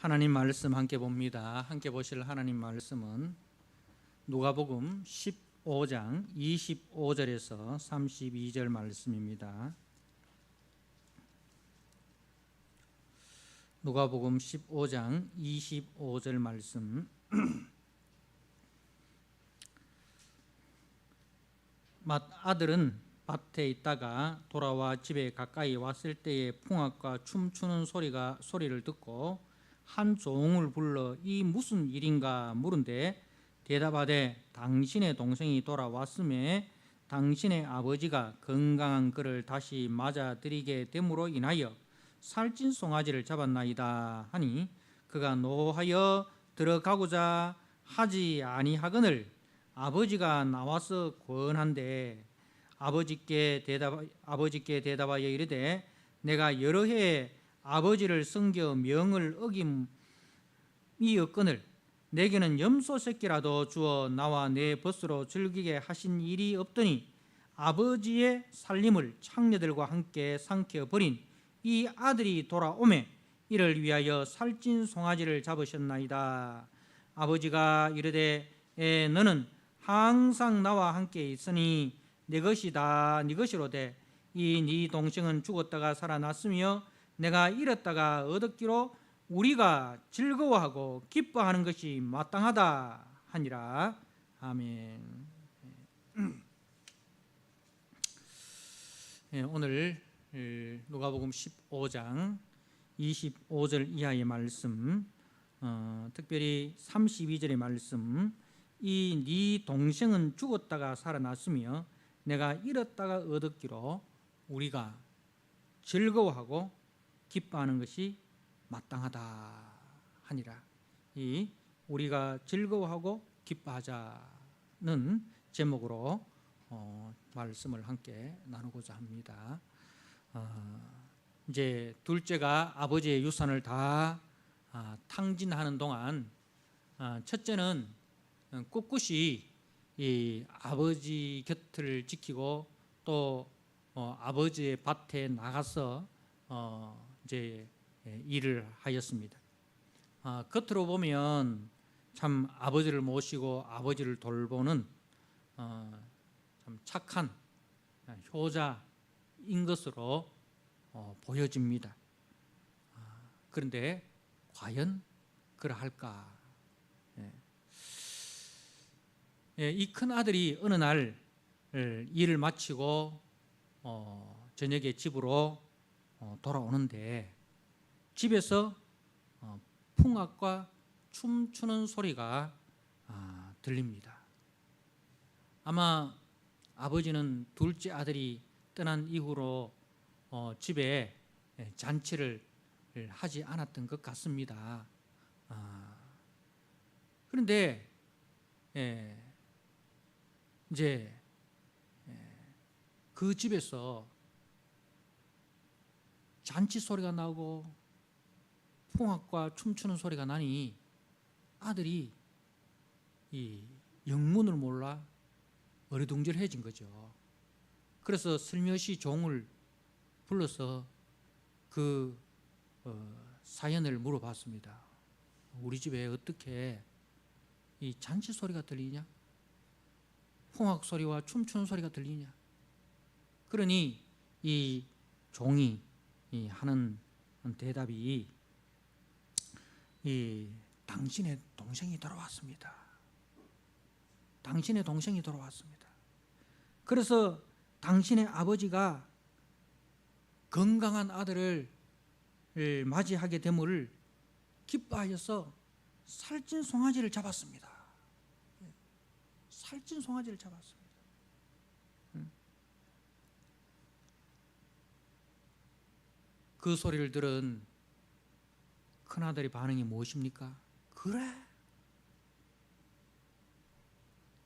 하나님 말씀 함께 봅니다. 함께 보실 하나님 말씀은 누가복음 15장 25절에서 32절 말씀입니다. 누가복음 15장 25절 말씀. 아들은 밭에 있다가 돌아와 집에 가까이 왔을 때에 풍악과 춤추는 소리를 듣고 한 종을 불러 이 무슨 일인가 물은데 대답하되 당신의 동생이 돌아왔음에 당신의 아버지가 건강한 그를 다시 맞아들이게 됨으로 인하여 살찐 송아지를 잡았나이다 하니 그가 노하여 들어가고자 하지 아니하거늘 아버지가 나와서 권한데 아버지께 대답하여 이르되 내가 여러 해 아버지를 섬겨 명을 어김이 없거늘 내게는 염소 새끼라도 주어 나와 내 벗으로 즐기게 하신 일이 없더니 아버지의 살림을 창녀들과 함께 삼켜 버린 이 아들이 돌아오매 이를 위하여 살찐 송아지를 잡으셨나이다. 아버지가 이르되 너는 항상 나와 함께 있으니 내 것이 다 네 것이로되 이 네 동생은 죽었다가 살아났으며 내가 잃었다가 얻었기로 우리가 즐거워하고 기뻐하는 것이 마땅하다 하니라. 아멘. 오늘 누가복음 15장 25절 이하의 말씀, 특별히 32절의 말씀, 이 네 동생은 죽었다가 살아났으며 내가 잃었다가 얻었기로 우리가 즐거워하고 기뻐하는 것이 마땅하다 하니라. 이 우리가 즐거워하고 기뻐하자는 제목으로 말씀을 함께 나누고자 합니다. 이제 둘째가 아버지의 유산을 다 탕진하는 동안 첫째는 꿋꿋이 이 아버지 곁을 지키고 또 아버지의 밭에 나가서 이제 일을 하였습니다. 겉으로 보면 참 아버지를 모시고 아버지를 돌보는 참 착한 효자인 것으로 보여집니다. 그런데 과연 그러할까? 이 큰 아들이 어느 날 일을 마치고 저녁에 집으로 돌아오는데 집에서 풍악과 춤추는 소리가 들립니다. 아마 아버지는 둘째 아들이 떠난 이후로 집에 잔치를 하지 않았던 것 같습니다. 그런데 이제 그 집에서 잔치 소리가 나고 풍악과 춤추는 소리가 나니 아들이 이 영문을 몰라 어리둥절해진 거죠. 그래서 슬며시 종을 불러서 그 사연을 물어봤습니다. 우리 집에 어떻게 이 잔치 소리가 들리냐? 풍악 소리와 춤추는 소리가 들리냐? 그러니 이 종이 하는 대답이 당신의 동생이 돌아왔습니다. 당신의 동생이 돌아왔습니다. 그래서 당신의 아버지가 건강한 아들을 맞이하게 됨을 기뻐하여서 살찐 송아지를 잡았습니다. 살찐 송아지를 잡았습니다. 그 소리를 들은 큰아들의 반응이 무엇입니까? 그래?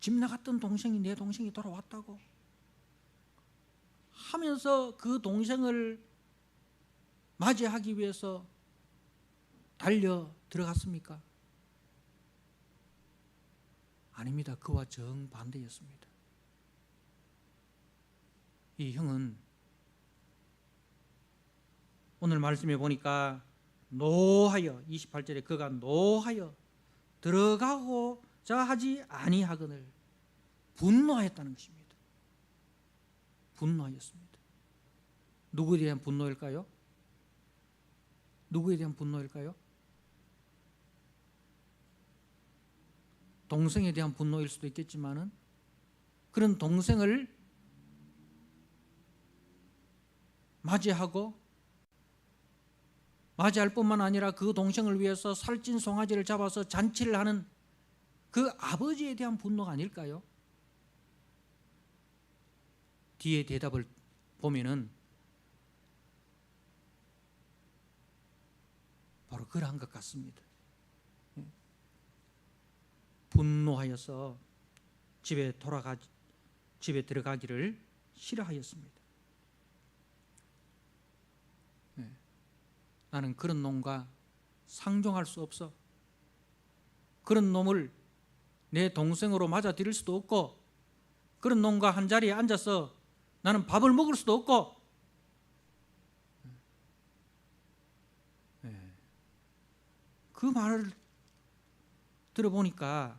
집 나갔던 동생이 내 동생이 돌아왔다고 하면서 그 동생을 맞이하기 위해서 달려 들어갔습니까? 아닙니다. 그와 정반대였습니다. 이 형은 오늘 말씀해 보니까 노하여 28절에 그가 노하여 들어가고자 하지 아니하거늘 분노하였다는 것입니다. 분노하였습니다. 누구에 대한 분노일까요? 누구에 대한 분노일까요? 동생에 대한 분노일 수도 있겠지만은 그런 동생을 맞이할 뿐만 아니라 그 동생을 위해서 살찐 송아지를 잡아서 잔치를 하는 그 아버지에 대한 분노가 아닐까요? 뒤에 대답을 보면은 바로 그러한 것 같습니다. 분노하여서 집에 들어가기를 싫어하였습니다. 나는 그런 놈과 상종할 수 없어. 그런 놈을 내 동생으로 맞아들일 수도 없고, 그런 놈과 한 자리에 앉아서 나는 밥을 먹을 수도 없고, 그 말을 들어보니까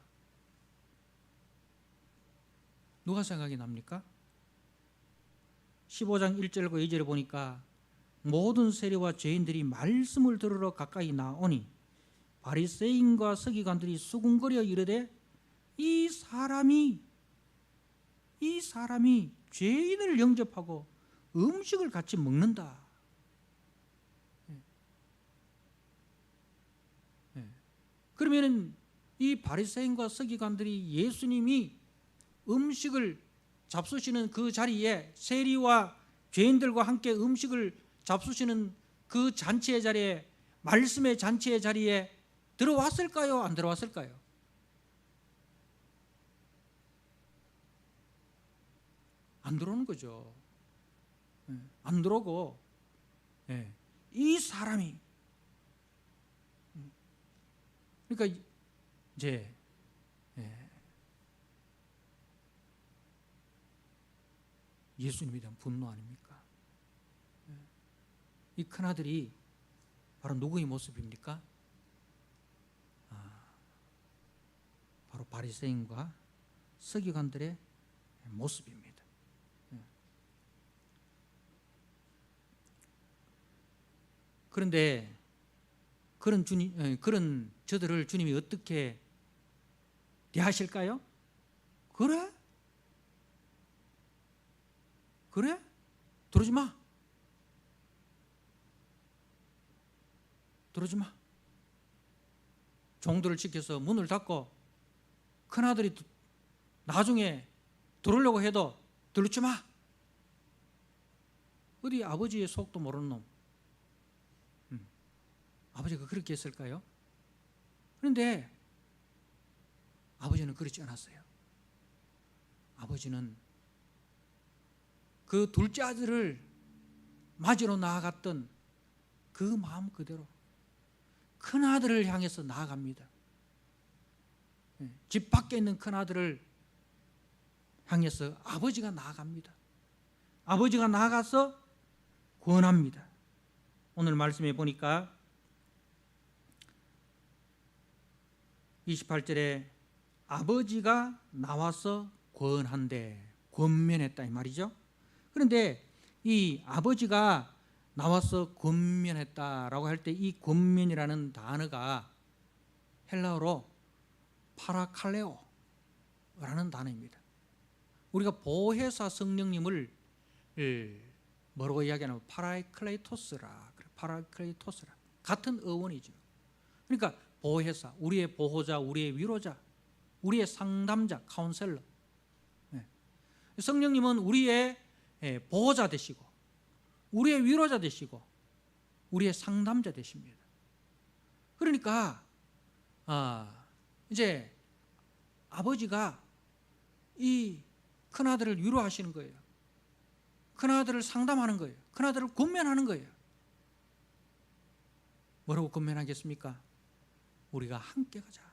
누가 생각이 납니까? 15장 1절과 2절을 보니까 모든 세리와 죄인들이 말씀을 들으러 가까이 나오니 바리새인과 서기관들이 수군거려 이르되 이 사람이 죄인을 영접하고 음식을 같이 먹는다. 그러면은 이 바리새인과 서기관들이 예수님이 음식을 잡수시는 그 자리에, 세리와 죄인들과 함께 음식을 잡수시는 그 잔치의 자리에, 말씀의 잔치의 자리에 들어왔을까요? 안 들어왔을까요? 안 들어오는 거죠. 안 들어오고, 이 사람이, 그러니까 이제 예수님에 대한 분노 아닙니까? 이 큰아들이 바로 누구의 모습입니까? 바로 바리새인과 서기관들의 모습입니다. 그런데 그런 저들을 주님이 어떻게 대하실까요? 그래? 들어오지 마. 종들을 지켜서 문을 닫고 큰아들이 나중에 들어오려고 해도 들어오지 마. 어디 아버지의 속도 모르는 놈. 아버지가 그렇게 했을까요? 그런데 아버지는 그렇지 않았어요. 아버지는 그 둘째 아들을 맞으러 나아갔던 그 마음 그대로 큰아들을 향해서 나아갑니다. 집 밖에 있는 큰아들을 향해서 아버지가 나아갑니다. 아버지가 나아가서 권합니다. 오늘 말씀에 보니까 28절에 아버지가 나와서 권한대, 권면했다 이 말이죠. 그런데 이 아버지가 나와서 권면했다라고 할 때 이 권면이라는 단어가 헬라어로 파라칼레오라는 단어입니다. 우리가 보혜사 성령님을 뭐라고 이야기하냐면 파라클레이토스라 같은 어원이죠. 그러니까 보혜사, 우리의 보호자, 우리의 위로자, 우리의 상담자, 카운셀러. 성령님은 우리의 보호자 되시고 우리의 위로자 되시고 우리의 상담자 되십니다. 그러니까 이제 아버지가 이 큰아들을 위로하시는 거예요. 큰아들을 상담하는 거예요. 큰아들을 권면하는 거예요. 뭐라고 권면하겠습니까? 우리가 함께 가자.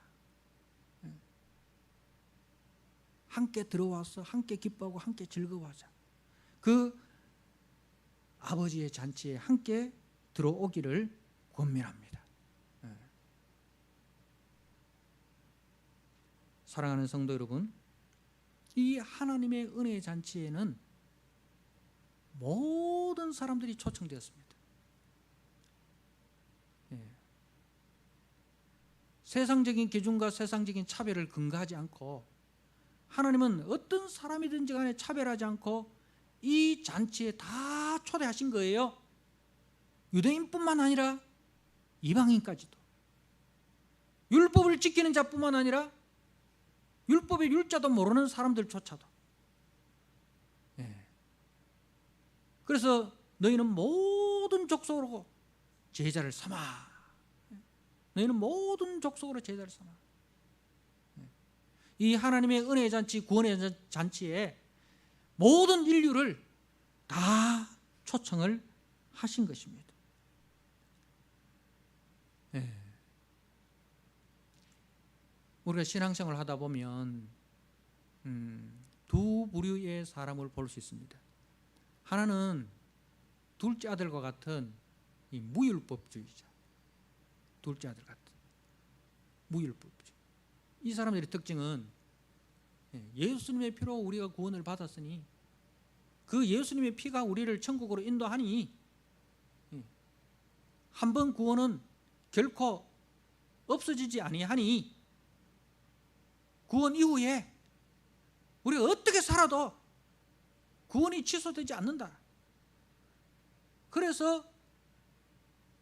함께 들어와서 함께 기뻐하고 함께 즐거워하자. 그 아버지의 잔치에 함께 들어오기를 권면합니다. 사랑하는 성도 여러분, 이 하나님의 은혜의 잔치에는 모든 사람들이 초청되었습니다. 세상적인 기준과 세상적인 차별을 근거하지 않고 하나님은 어떤 사람이든지 간에 차별하지 않고 이 잔치에 다 초대하신 거예요. 유대인뿐만 아니라 이방인까지도. 율법을 지키는 자뿐만 아니라 율법의 율자도 모르는 사람들조차도. 그래서 너희는 모든 족속으로 제자를 삼아. 너희는 모든 족속으로 제자를 삼아. 이 하나님의 은혜의 잔치, 구원의 잔치에 모든 인류를 다 초청을 하신 것입니다. 우리가 신앙생활을 하다 보면 두 부류의 사람을 볼 수 있습니다. 하나는 둘째 아들과 같은 이 무율법주의자, 둘째 아들 같은 무율법주의. 이 사람들의 특징은 예수님의 피로 우리가 구원을 받았으니 그 예수님의 피가 우리를 천국으로 인도하니 한 번 구원은 결코 없어지지 아니하니 구원 이후에 우리가 어떻게 살아도 구원이 취소되지 않는다. 그래서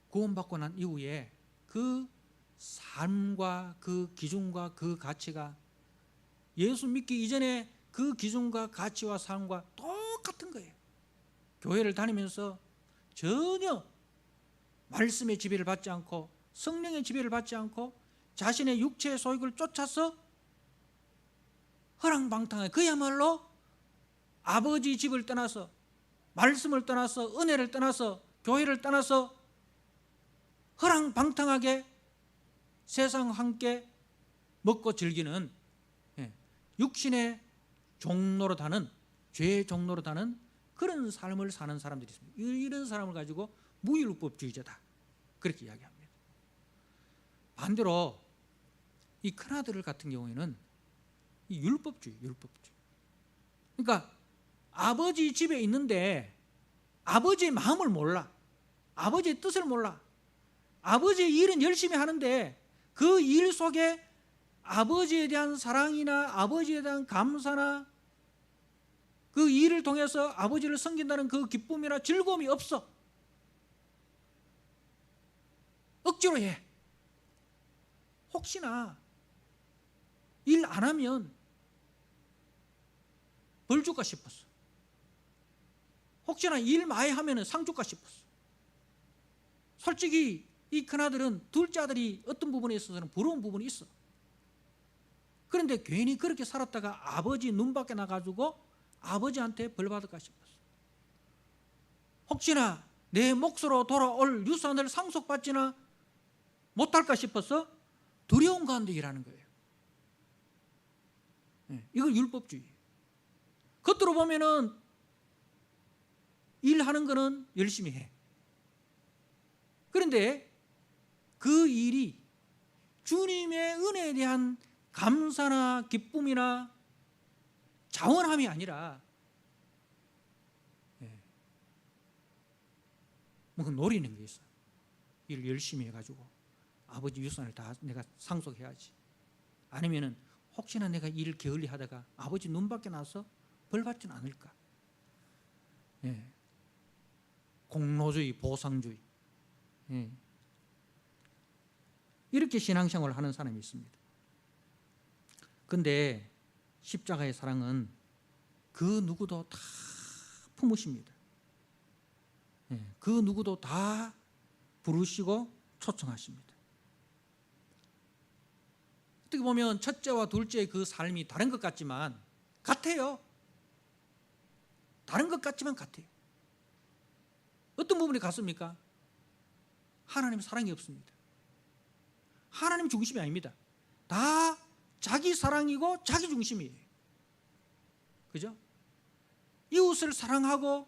구원받고 난 이후에 그 삶과 그 기준과 그 가치가 예수 믿기 이전에 그 기준과 가치와 삶과 똑같은 거예요. 교회를 다니면서 전혀 말씀의 지배를 받지 않고 성령의 지배를 받지 않고 자신의 육체의 소욕을 쫓아서 허랑방탕하게 그야말로 아버지 집을 떠나서 말씀을 떠나서 은혜를 떠나서 교회를 떠나서 허랑방탕하게 세상 함께 먹고 즐기는 육신의 종로로 다는 죄의 종로로 다는 그런 삶을 사는 사람들이 있습니다. 이런 사람을 가지고 무율법주의자다 그렇게 이야기합니다. 반대로 이 큰아들 같은 경우에는 이 율법주의. 그러니까 아버지 집에 있는데 아버지의 마음을 몰라. 아버지의 뜻을 몰라. 아버지의 일은 열심히 하는데 그 일 속에 아버지에 대한 사랑이나 아버지에 대한 감사나 그 일을 통해서 아버지를 섬긴다는 그 기쁨이나 즐거움이 없어. 억지로 해. 혹시나 일 안 하면 벌 줄까 싶었어. 혹시나 일 많이 하면 상 줄까 싶었어. 솔직히 이 큰아들은 둘째 아들이 어떤 부분에 있어서는 부러운 부분이 있어. 그런데 괜히 그렇게 살았다가 아버지 눈 밖에 나가지고 아버지한테 벌 받을까 싶었어. 혹시나 내 몫으로 돌아올 유산을 상속받지나 못할까 싶어서 두려운 가운데 일하는 거예요. 이걸 율법주의. 겉으로 보면은 일하는 거는 열심히 해. 그런데 그 일이 주님의 은혜에 대한 감사나 기쁨이나 자원함이 아니라 뭔가 노리는 게 있어. 일을 열심히 해가지고 아버지 유산을 다 내가 상속해야지. 아니면은 혹시나 내가 일을 게을리 하다가 아버지 눈 밖에 나서 벌 받지는 않을까. 공로주의, 보상주의. 이렇게 신앙생활을 하는 사람이 있습니다. 그런데 십자가의 사랑은 그 누구도 다 품으십니다. 그 누구도 다 부르시고 초청하십니다. 어떻게 보면 첫째와 둘째의 그 삶이 다른 것 같지만 같아요. 다른 것 같지만 같아요. 어떤 부분이 같습니까? 하나님 사랑이 없습니다. 하나님 중심이 아닙니다. 다 자기 사랑이고 자기 중심이에요. 그죠? 이웃을 사랑하고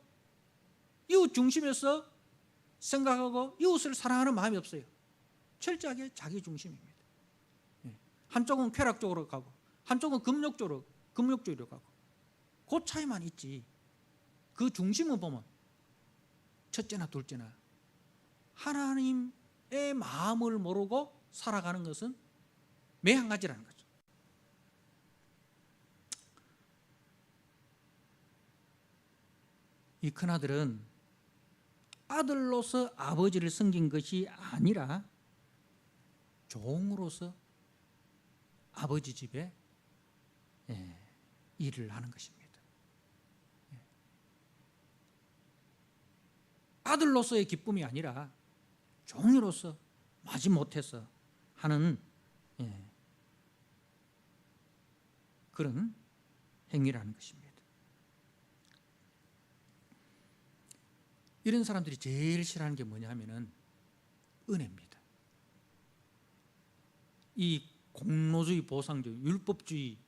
이웃 중심에서 생각하고 이웃을 사랑하는 마음이 없어요. 철저하게 자기 중심입니다. 한쪽은 쾌락적으로 가고 한쪽은 금욕적으로 가고 그 차이만 있지. 그 중심을 보면 첫째나 둘째나 하나님의 마음을 모르고 살아가는 것은 매한 가지라는 거죠. 이 큰아들은 아들로서 아버지를 섬긴 것이 아니라 종으로서 아버지 집에 일을 하는 것입니다. 아들로서의 기쁨이 아니라 종이로서 마지못해서 하는 그런 행위라는 것입니다. 이런 사람들이 제일 싫어하는 게 뭐냐면은 은혜입니다. 이 공로주의, 보상주의, 율법주의가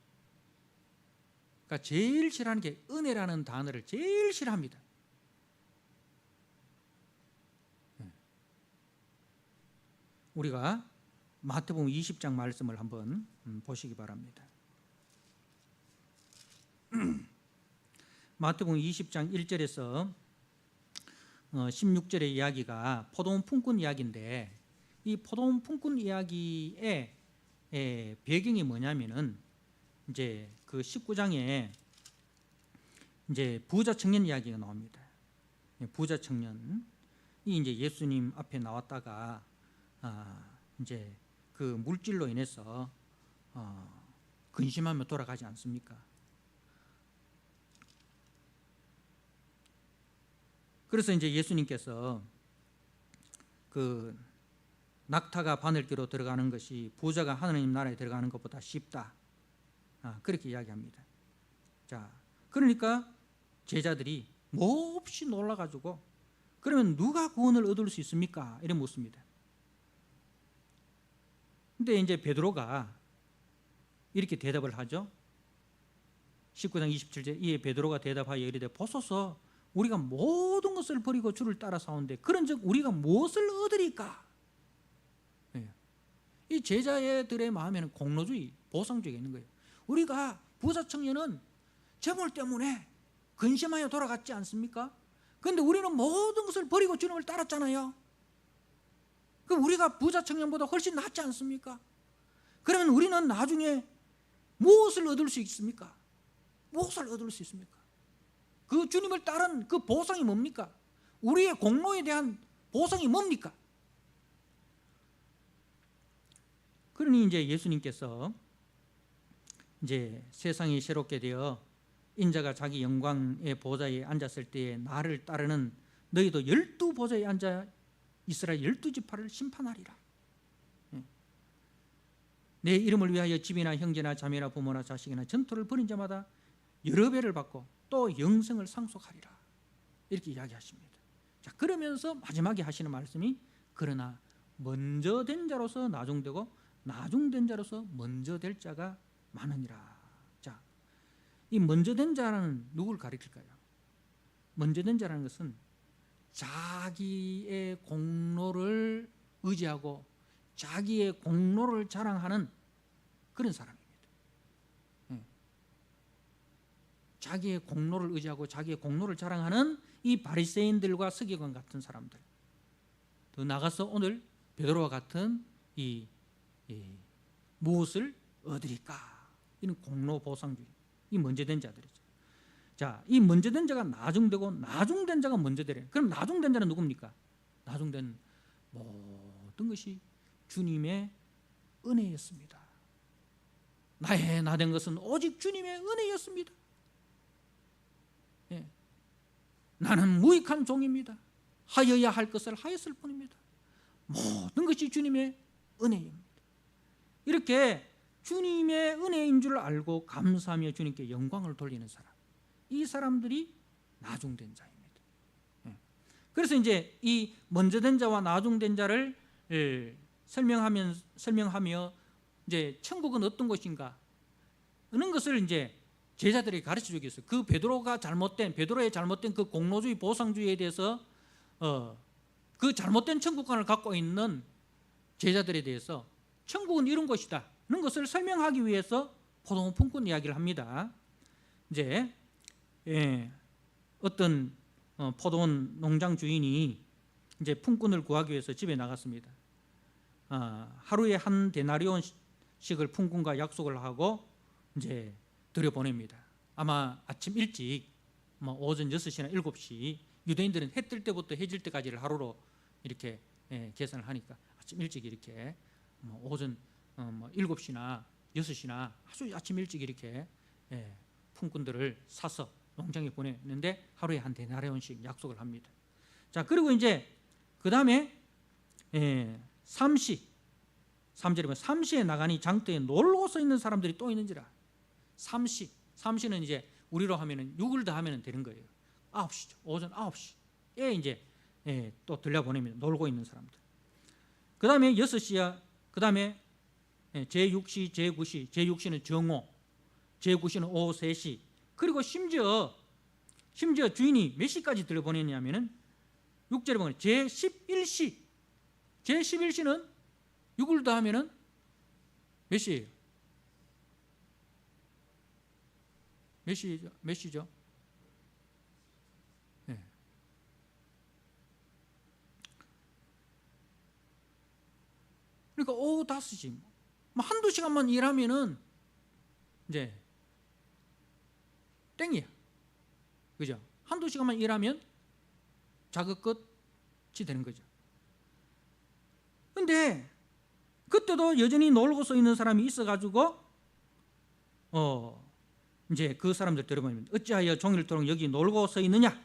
제일 싫어하는 게 은혜라는 단어를 제일 싫어합니다. 우리가 마태복음 20장 말씀을 한번 보시기 바랍니다. 마태복음 20장 1절에서 16절의 이야기가 포도원 품꾼 이야기인데, 이 포도원 품꾼 이야기의 배경이 뭐냐면은 이제 그 19장에 이제 부자 청년 이야기가 나옵니다. 부자 청년이 이제 예수님 앞에 나왔다가 이제 그 물질로 인해서 근심하며 돌아가지 않습니까? 그래서 이제 예수님께서 그 낙타가 바늘귀로 들어가는 것이 부자가 하나님 나라에 들어가는 것보다 쉽다, 그렇게 이야기합니다. 자, 그러니까 제자들이 몹시 놀라가지고 그러면 누가 구원을 얻을 수 있습니까? 이렇게 묻습니다. 근데 이제 베드로가 이렇게 대답을 하죠. 19장 27절, 이에 베드로가 대답하여 이르되 보소서 우리가 모든 것을 버리고 주를 따라 사온데 그런즉 우리가 무엇을 얻으리까? 이 제자들의 마음에는 공로주의, 보상주의가 있는 거예요. 우리가 부자 청년은 재물 때문에 근심하여 돌아갔지 않습니까? 그런데 우리는 모든 것을 버리고 주님을 따랐잖아요. 그럼 우리가 부자 청년보다 훨씬 낫지 않습니까? 그러면 우리는 나중에 무엇을 얻을 수 있습니까? 무엇을 얻을 수 있습니까? 그 주님을 따른 그 보상이 뭡니까? 우리의 공로에 대한 보상이 뭡니까? 그러니 이제 예수님께서 이제 세상이 새롭게 되어 인자가 자기 영광의 보좌에 앉았을 때에 나를 따르는 너희도 12보좌에 앉아 이스라엘 12지파를 심판하리라. 내 이름을 위하여 집이나 형제나 자매나 부모나 자식이나 전토를 벌인 자마다 여러 배를 받고 또 영생을 상속하리라. 이렇게 이야기하십니다. 자, 그러면서 마지막에 하시는 말씀이 그러나 먼저 된 자로서 나중되고 나중된 자로서 먼저 될 자가 많으니라. 자, 이 먼저 된 자는 누구를 가리킬까요? 먼저 된 자라는 것은 자기의 공로를 의지하고 자기의 공로를 자랑하는 그런 사람입니다. 자기의 공로를 의지하고 자기의 공로를 자랑하는 이 바리새인들과 서기관 같은 사람들, 더 나아가서 오늘 베드로와 같은 이 무엇을 얻으리까? 이는 공로 보상주의, 이 먼저 된 자들이죠. 자, 이 먼저 된 자가 나중되고 나중된 자가 먼저 되래. 그럼 나중된 자는 누굽니까? 나중된 모든 것이 주님의 은혜였습니다. 나의 나된 것은 오직 주님의 은혜였습니다. 나는 무익한 종입니다. 하여야 할 것을 하였을 뿐입니다. 모든 것이 주님의 은혜입니다. 이렇게 주님의 은혜인 줄 알고 감사하며 주님께 영광을 돌리는 사람, 이 사람들이 나중된 자입니다. 그래서 이제 이 먼저 된 자와 나중된 자를 설명하며 이제 천국은 어떤 것인가 하는 것을 이제 제자들에게 가르쳐 주기 위해서 베드로의 잘못된 그 공로주의 보상주의에 대해서 그 잘못된 천국관을 갖고 있는 제자들에 대해서 천국은 이런 것이다 는 것을 설명하기 위해서 포도원 품꾼 이야기를 합니다. 이제 어떤 포도원 농장 주인이 이제 품꾼을 구하기 위해서 집에 나갔습니다. 하루에 한 데나리온씩을 품꾼과 약속을 하고 이제 들여보냅니다. 아마 아침 일찍 오전 6시나 7시, 유대인들은 해 뜰 때부터 해질 때까지를 하루로 이렇게 계산을 하니까 아침 일찍 이렇게 오전 7시나 6시나 아주 아침 일찍 이렇게 품꾼들을 사서 농장에 보내는데 하루에 한 데나리온씩 약속을 합니다. 자, 그리고 이제 그 다음에 3시 3절에 보면 3시에 나가니 장터에 놀고 서 있는 사람들이 또 있는지라. 3시는 이제 우리로 하면은 6을 더하면 되는 거예요. 9시죠. 오전 9시에 이제 또 들려보냅니다. 놀고 있는 사람들. 그 다음에 6시야. 그 다음에 제6시, 제9시, 제6시는 정오, 제9시는 오후 3시. 그리고 심지어 주인이 몇 시까지 들려보냈냐면은 6절에 보면 제11시, 제11시는 6을 더하면은 몇 시예요? 몇 시죠? 네. 그러니까 오후 5시, 한두 시간만 일하면은 이제 땡이야. 그죠? 한두 시간만 일하면 자격 끝이 되는 거죠. 근데 그때도 여전히 놀고 서 있는 사람이 있어가지고 이제 그 사람들 들어보면 어찌하여 종일토록 여기 놀고 서 있느냐?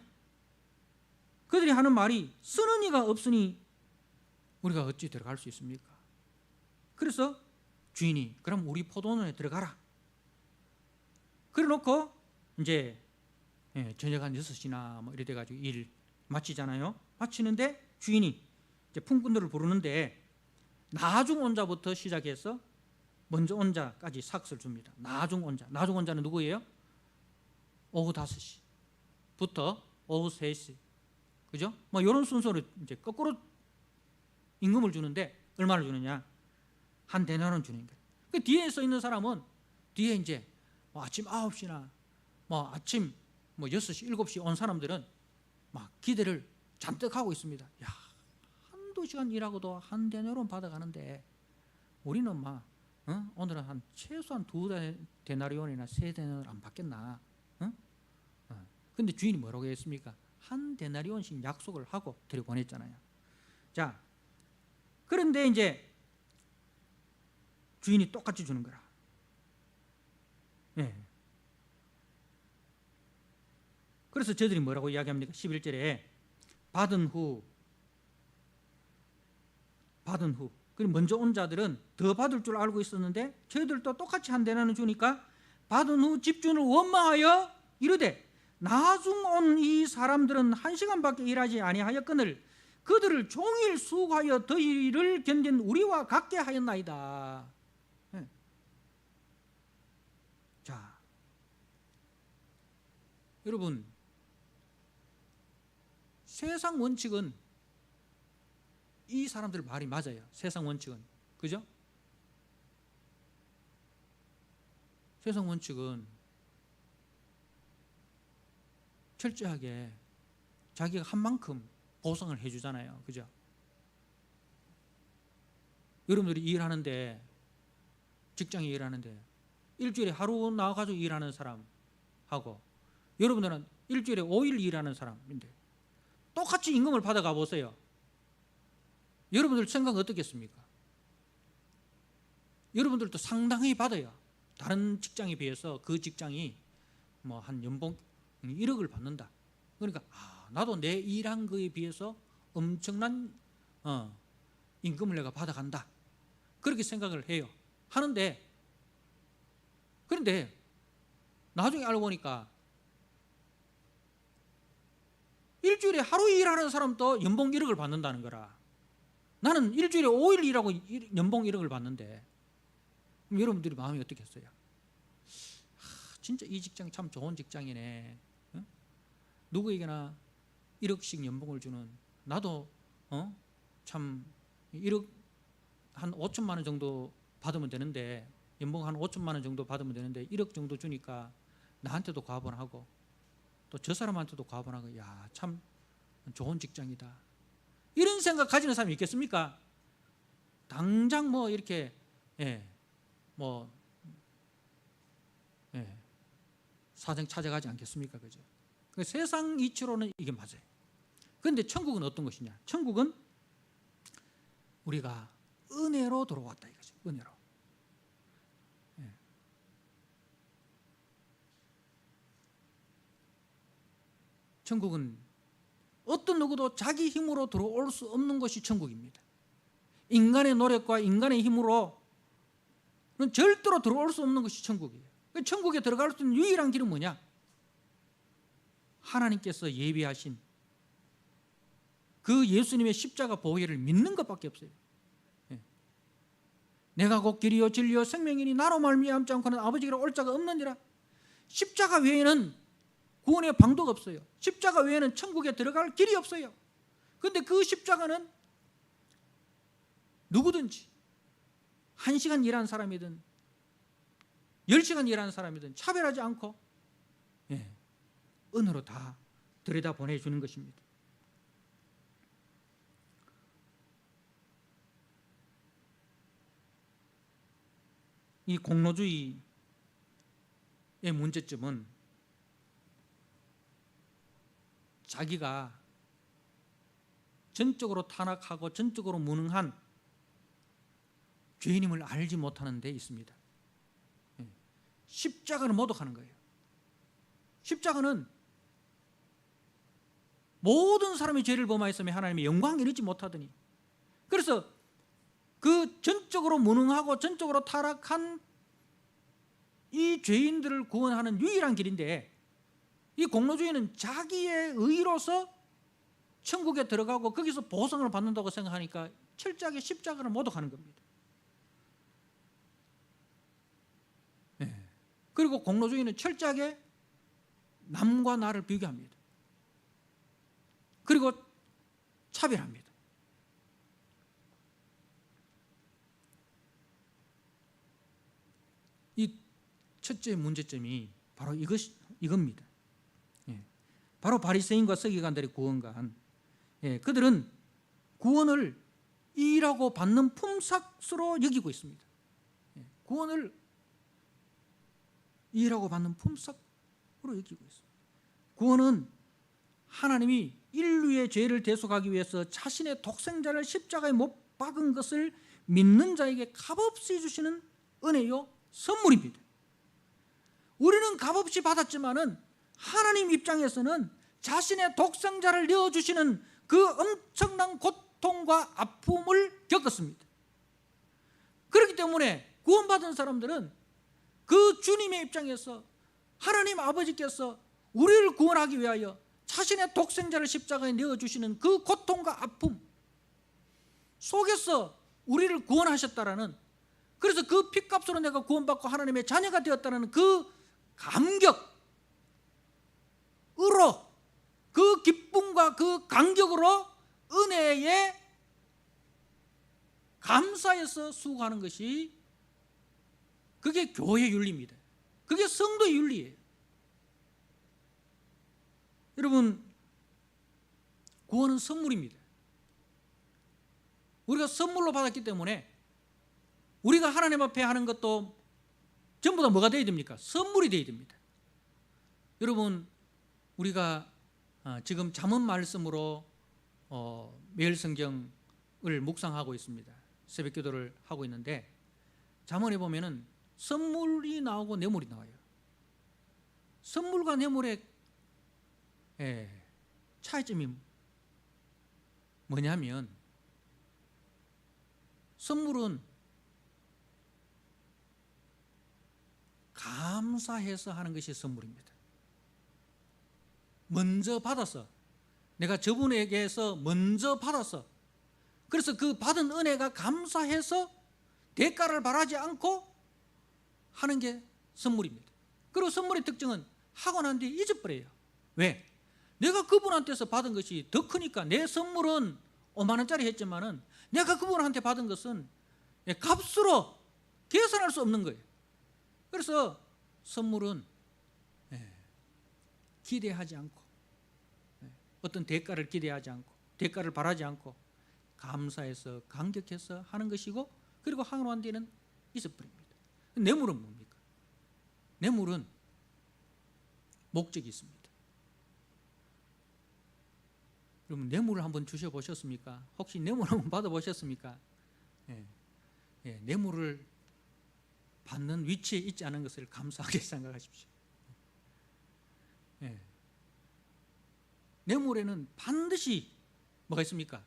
그들이 하는 말이 쓰는 이가 없으니 우리가 어찌 들어갈 수 있습니까? 그래서 주인이 그럼 우리 포도원에 들어가라. 그래 놓고 이제 저녁 한 6시나 이래 돼가지고 일 마치잖아요. 마치는데 주인이 이제 품꾼들을 부르는데 나중 온자부터 시작해서 먼저 온자까지 삭스를 줍니다. 나중 온자는 누구예요? 오후 5시부터 오후 3시, 그죠? 이런 순서로 이제 거꾸로 임금을 주는데 얼마를 주느냐? 한 데나리온 주는 거예요. 그 뒤에 서 있는 사람은 뒤에 이제 아침 9시나 아침 6시, 7시 온 사람들은 막 기대를 잔뜩 하고 있습니다. 야, 한두 시간 일하고도 한 데나리온 받아가는데 우리는 오늘은 한 최소한 2데나리온이나 3데나리온 안 받겠나? 근데 주인이 뭐라고 했습니까? 한 데나리온씩 약속을 하고 들여보냈잖아요. 자, 그런데 이제 주인이 똑같이 주는 거라. 그래서 저들이 뭐라고 이야기합니까? 11절에 받은 후 그리고 먼저 온 자들은 더 받을 줄 알고 있었는데 저희들도 똑같이 한 데나리온 주니까 받은 후 집주인을 원망하여 이르되 나중 온 이 사람들은 1시간밖에 일하지 아니하였거늘 그들을 종일 수고하여 더위를 견딘 우리와 같게 하였나이다. 자, 여러분, 세상 원칙은 이 사람들 말이 맞아요. 세상 원칙은, 그죠? 세상 원칙은 철저하게 자기가 한 만큼 보상을 해주잖아요, 그죠? 여러분들이 일하는데, 직장에 일하는데 일주일에 하루 나와가지고 일하는 사람하고 여러분들은 일주일에 5일 일하는 사람인데 똑같이 임금을 받아가 보세요. 여러분들 생각은 어떻겠습니까? 여러분들도 상당히 받아요. 다른 직장에 비해서 그 직장이 한 연봉 1억을 받는다. 그러니까 나도 내 일한 거에 비해서 엄청난 임금을 내가 받아간다. 그렇게 생각을 해요. 하는데 그런데 나중에 알고 보니까 일주일에 하루 일하는 사람도 연봉 1억을 받는다는 거라. 나는 일주일에 5일 일하고 연봉 1억을 받는데 여러분들이 마음이 어떻겠어요? 진짜 이 직장 참 좋은 직장이네. 누구에게나 1억씩 연봉을 주는, 나도 참 1억 한 5천만 원 정도 받으면 되는데, 연봉 한 5천만 원 정도 받으면 되는데 1억 정도 주니까 나한테도 과분하고 또 저 사람한테도 과분하고, 야, 참 좋은 직장이다, 이런 생각 가지는 사람이 있겠습니까? 당장 뭐 이렇게 사정 찾아가지 않겠습니까? 그죠? 세상 이치로는 이게 맞아요. 그런데 천국은 어떤 것이냐? 천국은 우리가 은혜로 들어왔다 이거죠. 은혜로. 천국은 어떤 누구도 자기 힘으로 들어올 수 없는 것이 천국입니다. 인간의 노력과 인간의 힘으로는 절대로 들어올 수 없는 것이 천국이에요. 천국에 들어갈 수 있는 유일한 길은 뭐냐? 하나님께서 예비하신 그 예수님의 십자가 보혈을 믿는 것밖에 없어요. 내가 곧 길이요 진리요 생명이니 나로 말미암지 않고는 아버지께로 올 자가 없느니라. 십자가 외에는 구원의 방도가 없어요. 십자가 외에는 천국에 들어갈 길이 없어요. 그런데 그 십자가는 누구든지 1시간 일하는 사람이든 10시간 일하는 사람이든 차별하지 않고 은혜로 다 들여다 보내주는 것입니다. 이 공로주의의 문제점은 자기가 전적으로 타락하고 전적으로 무능한 죄인임을 알지 못하는 데 있습니다. 십자가를 모독하는 거예요. 십자가는 모든 사람이 죄를 범하였으며 하나님의 영광을 이루지 못하더니, 그래서 그 전적으로 무능하고 전적으로 타락한 이 죄인들을 구원하는 유일한 길인데, 이 공로주의는 자기의 의로서 천국에 들어가고 거기서 보상을 받는다고 생각하니까 철저하게 십자가를 모독하는 겁니다. 그리고 공로주의는 철저하게 남과 나를 비교합니다. 그리고 차별합니다. 이 첫째 문제점이 바로 이겁니다. 바로 바리새인과 서기관들의 구원관, 그들은 구원을 일하고 받는 품삯으로 여기고 있습니다. 구원을 일하고 받는 품삯으로 여기고 있습니다. 구원은 하나님이 인류의 죄를 대속하기 위해서 자신의 독생자를 십자가에 못 박은 것을 믿는 자에게 값없이 주시는 은혜요 선물입니다. 우리는 값없이 받았지만은 하나님 입장에서는 자신의 독생자를 내어주시는 그 엄청난 고통과 아픔을 겪었습니다. 그렇기 때문에 구원받은 사람들은 그 주님의 입장에서 하나님 아버지께서 우리를 구원하기 위하여 자신의 독생자를 십자가에 내어주시는 그 고통과 아픔 속에서 우리를 구원하셨다라는, 그래서 그 핏값으로 내가 구원받고 하나님의 자녀가 되었다는 그 감격으로, 그 기쁨과 그 감격으로 은혜에 감사해서 수고하는 것이, 그게 교회 윤리입니다. 그게 성도의 윤리예요. 여러분, 구원은 선물입니다. 우리가 선물로 받았기 때문에 우리가 하나님 앞에 하는 것도 전부 다 뭐가 되어야 됩니까? 선물이 되어야 됩니다. 여러분, 우리가 지금 잠언 말씀으로 매일 성경을 묵상하고 있습니다. 새벽 기도를 하고 있는데, 잠언에 보면은 선물이 나오고 뇌물이 나와요. 선물과 뇌물의 차이점이 뭐냐면, 선물은 감사해서 하는 것이 선물입니다. 먼저 받아서, 내가 저분에게서 먼저 받아서, 그래서 그 받은 은혜가 감사해서 대가를 바라지 않고 하는 게 선물입니다. 그리고 선물의 특징은 하고 난 뒤에 잊어버려요. 왜? 내가 그분한테서 받은 것이 더 크니까 내 선물은 5만 원짜리 했지만은 내가 그분한테 받은 것은 값으로 계산할 수 없는 거예요. 그래서 선물은 기대하지 않고 어떤 대가를 기대하지 않고 대가를 바라지 않고 감사해서 감격해서 하는 것이고, 그리고 하는 뒤에는 잊어버립니다. 뇌물은 뭡니까? 뇌물은 목적이 있습니다. 여러분, 뇌물을 한번 주셔보셨습니까? 혹시 뇌물 한번 받아보셨습니까? 뇌물을 받는 위치에 있지 않은 것을 감사하게 생각하십시오. 뇌물에는 반드시 뭐가 있습니까?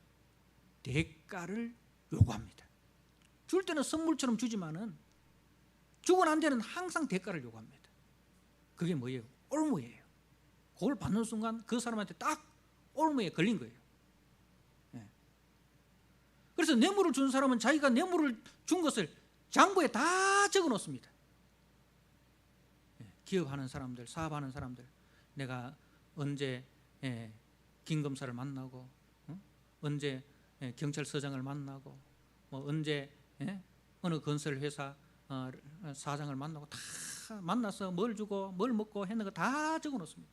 대가를 요구합니다. 줄 때는 선물처럼 주지만은 주고 난 뒤에는 항상 대가를 요구합니다. 그게 뭐예요? 올무예요. 그걸 받는 순간 그 사람한테 딱 올무에 걸린 거예요. 그래서 뇌물을 준 사람은 자기가 뇌물을 준 것을 장부에 다 적어 놓습니다. 기업하는 사람들, 사업하는 사람들, 내가 언제 김검사를 만나고, 언제 경찰서장을 만나고, 언제 어느 건설회사 사장을 만나고, 다 만나서 뭘 주고 뭘 먹고 했는 거 다 적어 놓습니다.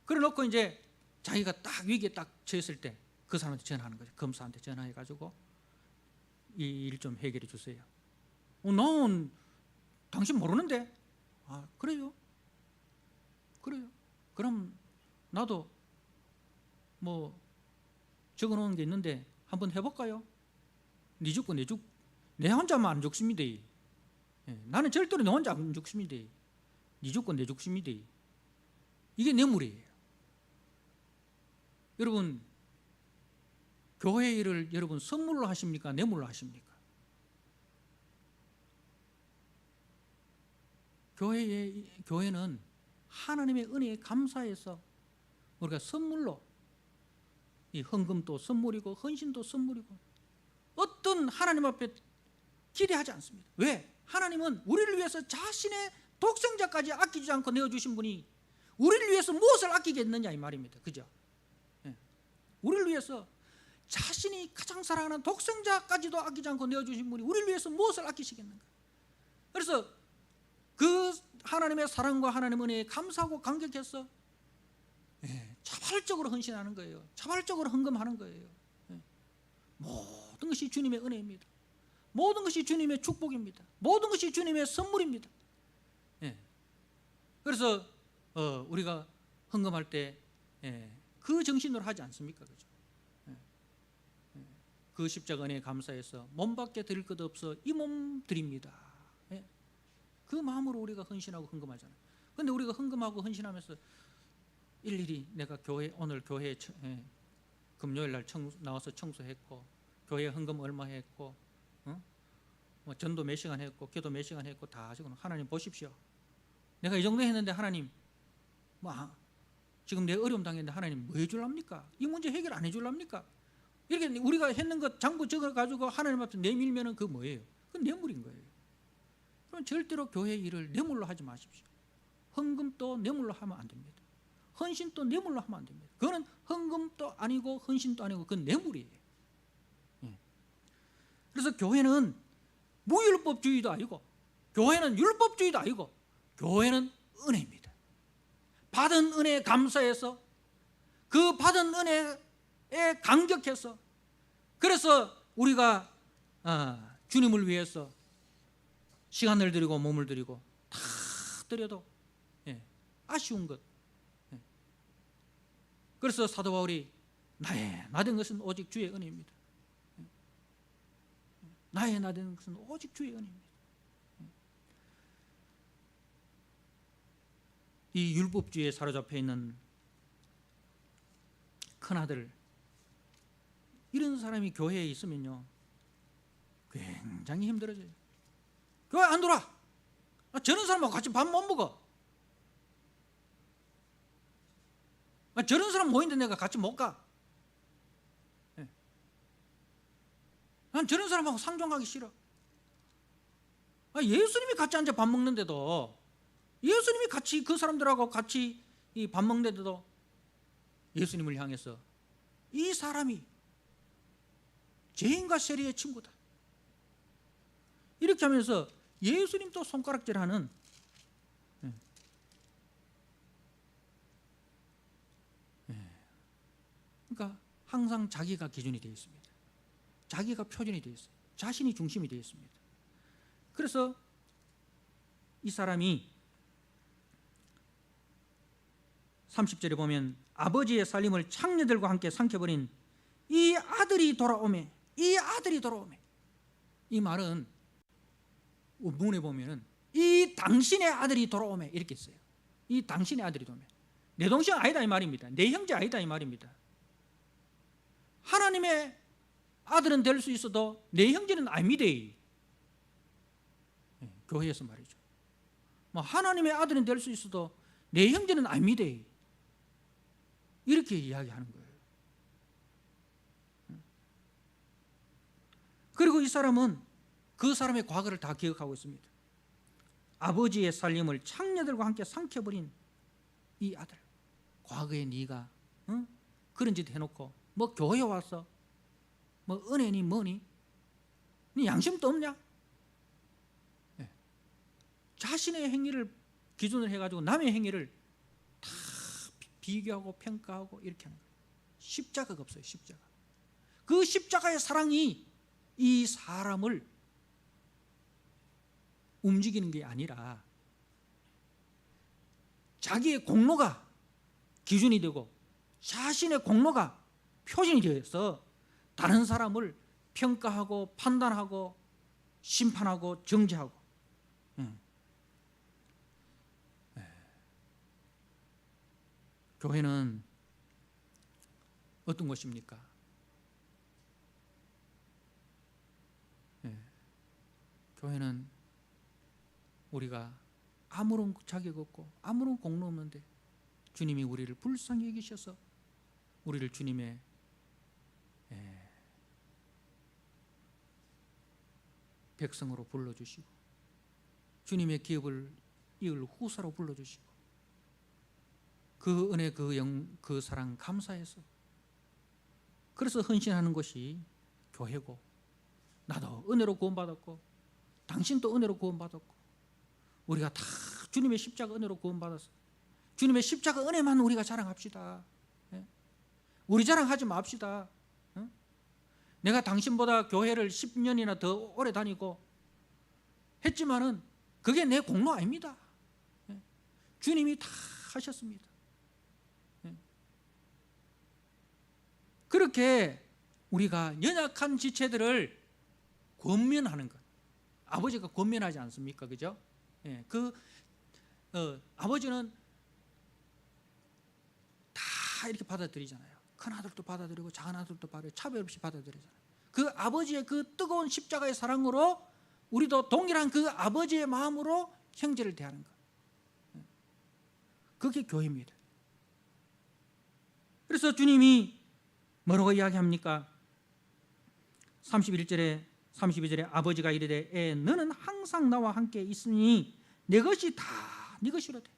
그래 놓고 이제 자기가 딱 위기에 딱 처했을 때 그 사람한테 전화하는 거죠. 검사한테 전화해 가지고 이 일 좀 해결해 주세요. 넌 당신 모르는데? 아, 그래요? 그래요. 그럼 나도 뭐 적어 놓은 게 있는데 한번 해볼까요? 네 죽고 내 죽, 내 혼자만 안 죽습니다. 나는 절대로 내 혼자 안 죽습니다. 네 죽고 내 죽습니다. 이게 뇌물이에요. 여러분, 교회 일을 여러분 선물로 하십니까? 뇌물로 하십니까? 교회는 하나님의 은혜에 감사해서 우리가 선물로, 이 헌금도 선물이고 헌신도 선물이고, 어떤 하나님 앞에 기대하지 않습니다. 왜? 하나님은 우리를 위해서 자신의 독생자까지 아끼지 않고 내어주신 분이 우리를 위해서 무엇을 아끼겠느냐 이 말입니다. 그죠? 우리를 위해서 자신이 가장 사랑하는 독생자까지도 아끼지 않고 내어주신 분이 우리를 위해서 무엇을 아끼시겠는가? 그래서 그 하나님의 사랑과 하나님의 은혜에 감사하고 감격해서 자발적으로 헌신하는 거예요. 자발적으로 헌금하는 거예요. 모든 것이 주님의 은혜입니다. 모든 것이 주님의 축복입니다. 모든 것이 주님의 선물입니다. 그래서 우리가 헌금할 때 그 정신으로 하지 않습니까? 그죠? 그 십자가 은혜에 감사해서 몸밖에 드릴 것 없어 이 몸 드립니다. 그 마음으로 우리가 헌신하고 헌금하잖아요. 그런데 우리가 헌금하고 헌신하면서 일일이 내가 오늘 교회에 금요일 날 나와서 청소했고, 교회 헌금 얼마 했고, 뭐 전도 몇 시간 했고, 기도 몇 시간 했고 다 적어놓고, 하나님 보십시오. 내가 이 정도 했는데 하나님 지금 내 어려움 당했는데 하나님 뭐 해줄랍니까? 이 문제 해결 안 해줄랍니까? 이렇게 우리가 했는 것 장부 적어가지고 하나님 앞에 내밀면은 그 뭐예요? 그건 뇌물인 거예요. 그럼 절대로 교회 일을 뇌물로 하지 마십시오. 헌금도 뇌물로 하면 안 됩니다. 헌신도 뇌물로 하면 안 됩니다. 그거는 헌금도 아니고 헌신도 아니고 그건 뇌물이에요. 그래서 교회는 무율법주의도 아니고, 교회는 율법주의도 아니고, 교회는 은혜입니다. 받은 은혜에 감사해서, 그 받은 은혜에 감격해서, 그래서 우리가 주님을 위해서 시간을 드리고 몸을 드리고 다 드려도 아쉬운 것. 그래서 사도 바울이 나의 나된 것은 오직 주의 은혜입니다. 나의 나된 것은 오직 주의 은혜입니다. 이 율법주의에 사로잡혀 있는 큰아들, 이런 사람이 교회에 있으면요 굉장히 힘들어져요. 교회 안 돌아. 저런 사람하고 같이 밥 못 먹어. 저런 사람 모이는데 내가 같이 못 가. 난 저런 사람하고 상종하기 싫어. 예수님이 같이 앉아 밥 먹는데도, 예수님이 같이 그 사람들하고 같이 밥 먹는데도 예수님을 향해서 이 사람이 죄인과 세리의 친구다. 이렇게 하면서 예수님도 손가락질하는, 그러니까 항상 자기가 기준이 되어 있습니다. 자기가 표준이 되어 있어요. 자신이 중심이 되어 있습니다. 그래서 이 사람이 30절에 보면 아버지의 살림을 창녀들과 함께 삼켜버린 이 아들이 돌아오매, 이 아들이 돌아오매. 이 말은 문에 보면은 이 당신의 아들이 돌아오매 이렇게 써요. 이 당신의 아들이 돌아오매. 내 동생 아니다 이 말입니다. 내 형제 아니다 이 말입니다. 하나님의 아들은 될 수 있어도 내 형제는 아닙니다. 교회에서 말이죠. 뭐 하나님의 아들은 될 수 있어도 내 형제는 아닙니다. 이렇게 이야기하는 거예요. 그리고 이 사람은 그 사람의 과거를 다 기억하고 있습니다. 아버지의 살림을 창녀들과 함께 삼켜버린 이 아들. 과거에 네가 그런 짓 해놓고 뭐 교회 와서 뭐 은혜니 뭐니? 네 양심도 없냐? 네. 자신의 행위를 기준으로 해가지고 남의 행위를 다 비교하고 평가하고 이렇게 하는 거예요. 십자가가 없어요. 십자가. 그 십자가의 사랑이 이 사람을 움직이는 게 아니라 자기의 공로가 기준이 되고 자신의 공로가 표준이 되어서 다른 사람을 평가하고 판단하고 심판하고 정죄하고. 교회는 어떤 것입니까? 교회는 우리가 아무런 자격 없고 아무런 공로 없는데 주님이 우리를 불쌍히 여기셔서 우리를 주님의 백성으로 불러주시고 주님의 기업을 이을 후사로 불러주시고 그 은혜 그 사랑 감사해서 그래서 헌신하는 것이 교회고 나도 은혜로 구원받았고 당신도 은혜로 구원받았고 우리가 다 주님의 십자가 은혜로 구원받았어. 주님의 십자가 은혜만 우리가 자랑합시다. 우리 자랑하지 맙시다. 내가 당신보다 교회를 10년이나 더 오래 다니고 했지만은 그게 내 공로 아닙니다. 주님이 다 하셨습니다. 그렇게 우리가 연약한 지체들을 권면하는 것. 아버지가 권면하지 않습니까? 그죠? 아버지는 다 이렇게 받아들이잖아요. 큰 아들도 받아들이고 작은 아들도 받아들이고 차별 없이 받아들이잖아요. 그 아버지의 그 뜨거운 십자가의 사랑으로 우리도 동일한 그 아버지의 마음으로 형제를 대하는 것. 그게 교회입니다. 그래서 주님이 뭐라고 이야기합니까? 31절에 32절에 아버지가 이르되 너는 항상 나와 함께 있으니 내 것이 다 네 것이로되.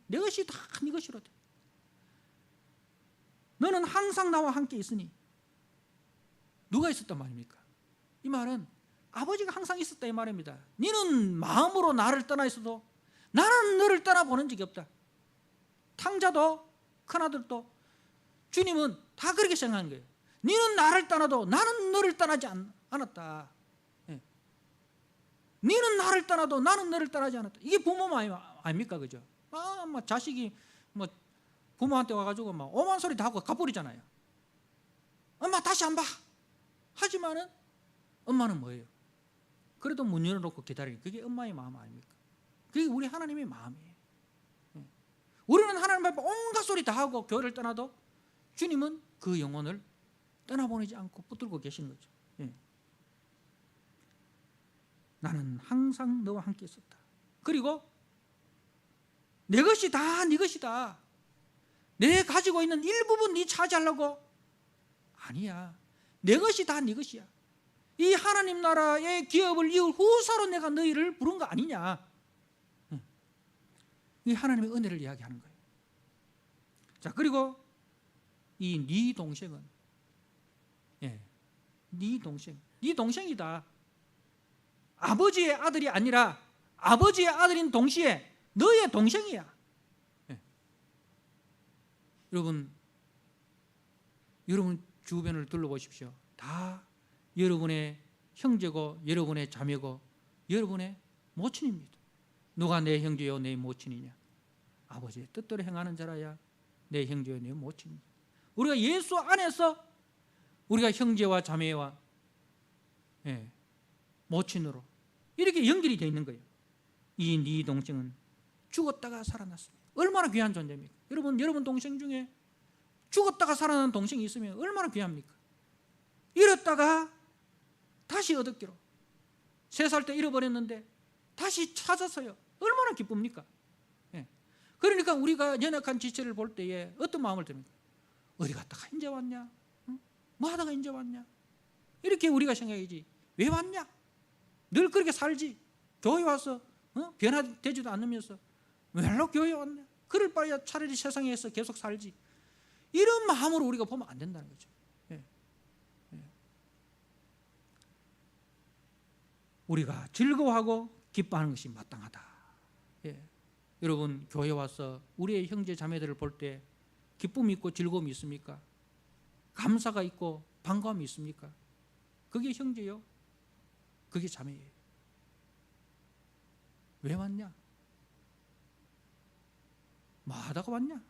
내 것이 다 네 것이로되. 너는 항상 나와 함께 있으니 누가 있었단 말입니까? 이 말은 아버지가 항상 있었다 이 말입니다. 너는 마음으로 나를 떠나 있어도 나는 너를 떠나보는 적이 없다. 탕자도 큰아들도 주님은 다 그렇게 생각하는 거예요. 너는 나를 떠나도 나는 너를 떠나지 않았다. 너는 나를 떠나도 나는 너를 떠나지 않았다. 이게 부모 마음 아닙니까? 그죠? 뭐 자식이 뭐 부모한테 와가지고 막 오만 소리 다 하고 가버리잖아요. 엄마 다시 안 봐. 하지만은 엄마는 뭐예요? 그래도 문 열어놓고 기다리는 그게 엄마의 마음 아닙니까? 그게 우리 하나님의 마음이에요. 우리는 하나님 앞에 온갖 소리 다 하고 교회를 떠나도 주님은 그 영혼을 떠나보내지 않고 붙들고 계신 거죠. 나는 항상 너와 함께 있었다. 그리고 내 것이 다 네 것이다. 내 가지고 있는 일부분 네 차지하려고? 아니야. 내 것이 다 네 것이야. 이 하나님 나라의 기업을 이을 후사로 내가 너희를 부른 거 아니냐. 이 하나님의 은혜를 이야기하는 거예요. 자, 그리고 이 네 동생은 네 동생, 네 동생이다. 아버지의 아들이 아니라 아버지의 아들인 동시에 너의 동생이야. 네. 여러분 주변을 둘러보십시오. 다 여러분의 형제고 여러분의 자매고 여러분의 모친입니다. 누가 내 형제요 내 모친이냐? 아버지의 뜻대로 행하는 자라야 내 형제요 내 모친이다. 우리가 예수 안에서 우리가 형제와 자매와 모친으로 이렇게 연결이 되어 있는 거예요. 이 네 동생은 죽었다가 살아났습니다. 얼마나 귀한 존재입니까? 여러분 동생 중에 죽었다가 살아난 동생이 있으면 얼마나 귀합니까? 잃었다가 다시 얻었기로 3살 때 잃어버렸는데 다시 찾아서요. 얼마나 기쁩니까? 그러니까 우리가 연약한 지체를 볼 때에 어떤 마음을 듭니까? 어디 갔다가 이제 왔냐? 뭐 하다가 이제 왔냐? 이렇게 우리가 생각하지. 왜 왔냐? 늘 그렇게 살지. 교회 와서 변화되지도 않으면서 왜로 교회 왔냐? 그럴 바에야 차라리 세상에서 계속 살지. 이런 마음으로 우리가 보면 안 된다는 거죠. 우리가 즐거워하고 기뻐하는 것이 마땅하다. 여러분 교회 와서 우리의 형제 자매들을 볼 때 기쁨이 있고 즐거움이 있습니까? 감사가 있고 반가움이 있습니까? 그게 형제요? 그게 자매예요. 왜 왔냐? 뭐 하다가 왔냐?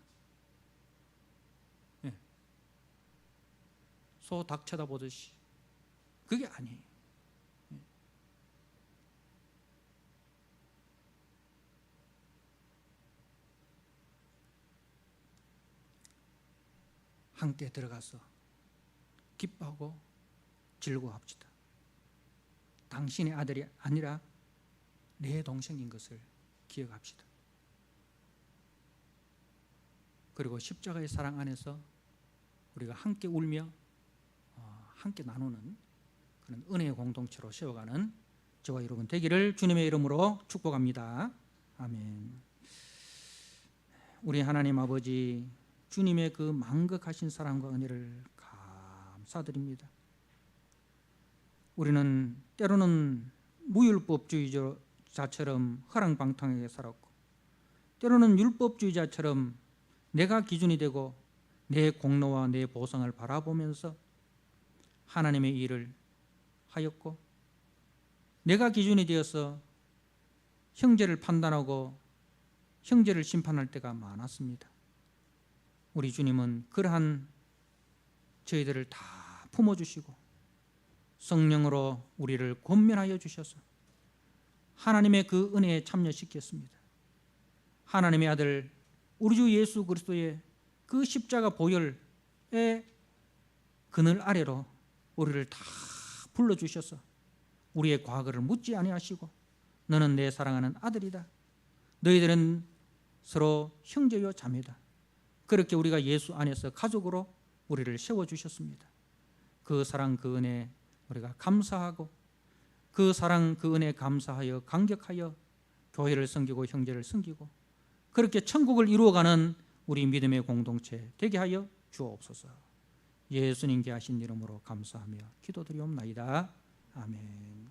소 닭 쳐다보듯이. 그게 아니에요. 함께 들어가서 기뻐하고 즐거워합시다. 당신의 아들이 아니라 내 동생인 것을 기억합시다. 그리고 십자가의 사랑 안에서 우리가 함께 울며 함께 나누는 그런 은혜의 공동체로 세워가는 저와 여러분 되기를 주님의 이름으로 축복합니다. 아멘. 우리 하나님 아버지, 주님의 그 만극하신 사랑과 은혜를 감사드립니다. 우리는 때로는 무율법주의자처럼 허랑방탕하게 살았고, 때로는 율법주의자처럼 내가 기준이 되고 내 공로와 내 보상을 바라보면서 하나님의 일을 하였고, 내가 기준이 되어서 형제를 판단하고 형제를 심판할 때가 많았습니다. 우리 주님은 그러한 저희들을 다 품어주시고 성령으로 우리를 권면하여 주셔서 하나님의 그 은혜에 참여시켰습니다. 하나님의 아들 우리 주 예수 그리스도의 그 십자가 보혈의 그늘 아래로 우리를 다 불러주셔서 우리의 과거를 묻지 아니하시고 너는 내 사랑하는 아들이다. 너희들은 서로 형제요 자매다. 그렇게 우리가 예수 안에서 가족으로 우리를 세워주셨습니다. 그 사랑 그 은혜 우리가 감사하고 그 사랑 그 은혜 감사하여 감격하여 교회를 섬기고 형제를 섬기고 그렇게 천국을 이루어가는 우리 믿음의 공동체 되게 하여 주옵소서. 예수님께 하신 이름으로 감사하며 기도드리옵나이다. 아멘.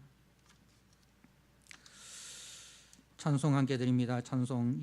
찬송 함께 드립니다. 찬송